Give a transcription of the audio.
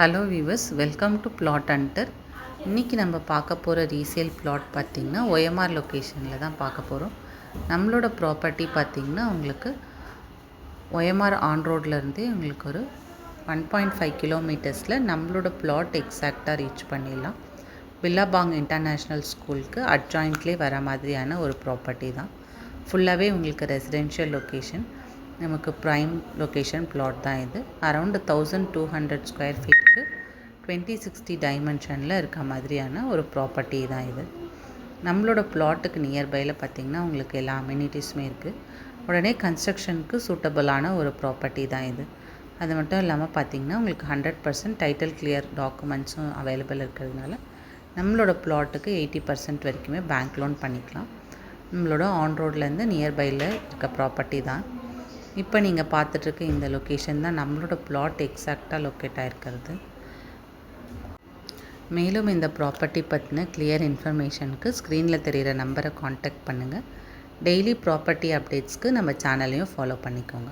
Hello viewers, welcome to Flat Hunter. இன்றைக்கி நம்ம பார்க்க போகிற ரீசேல் பிளாட் பார்த்திங்கன்னா OMR லொக்கேஷனில் தான் பார்க்க போகிறோம். நம்மளோட ப்ராப்பர்ட்டி பார்த்திங்கன்னா உங்களுக்கு OMR ஆன் ரோட்லேருந்தே உங்களுக்கு ஒரு 1.5 கிலோமீட்டர்ஸில் நம்மளோட பிளாட் எக்ஸாக்டாக ரீச் பண்ணிடலாம். பில்லாபாங் இன்டர்நேஷ்னல் ஸ்கூலுக்கு அட்ஜாயிண்ட்லேயே வர மாதிரியான ஒரு ப்ராப்பர்ட்டி தான். ஃபுல்லாகவே உங்களுக்கு ரெசிடென்ஷியல் லொக்கேஷன், நமக்கு ப்ரைம் லொக்கேஷன் பிளாட் தான் இது. அரவுண்ட் 1200 ஸ்கொயர் ஃபீட்டுக்கு 2060 டைமென்ஷனில் இருக்க மாதிரியான ஒரு ப்ராப்பர்ட்டி தான் இது. நம்மளோட பிளாட்டுக்கு நியர்பையில் பார்த்திங்கன்னா உங்களுக்கு எல்லா அம்யூனிட்டிஸுமே இருக்குது. உடனே கன்ஸ்ட்ரக்ஷனுக்கு சூட்டபுளான ஒரு ப்ராப்பர்ட்டி தான் இது. அது மட்டும் இல்லாமல் பார்த்திங்கன்னா உங்களுக்கு 100% டைட்டில் கிளியர் டாக்குமெண்ட்ஸும் அவைலபிள் இருக்கிறதுனால நம்மளோட பிளாட்டுக்கு 80% வரைக்குமே பேங்க் லோன் பண்ணிக்கலாம். நம்மளோட ஆன் ரோட்லேருந்து நியர்பையில் இருக்க ப்ராப்பர்ட்டி தான். இப்போ நீங்கள் பார்த்துட்ருக்க இந்த லொக்கேஷன் தான் நம்மளோட பிளாட் எக்ஸாக்டாக லொக்கேட் ஆகிருக்கிறது. மேலும் இந்த ப்ராப்பர்ட்டி பற்றின கிளியர் இன்ஃபர்மேஷனுக்கு ஸ்க்ரீனில் தெரிகிற நம்பரை காண்டாக்ட் பண்ணுங்கள். டெய்லி ப்ராப்பர்ட்டி அப்டேட்ஸ்க்கு நம்ம சேனலையும் ஃபாலோ பண்ணிக்கோங்க.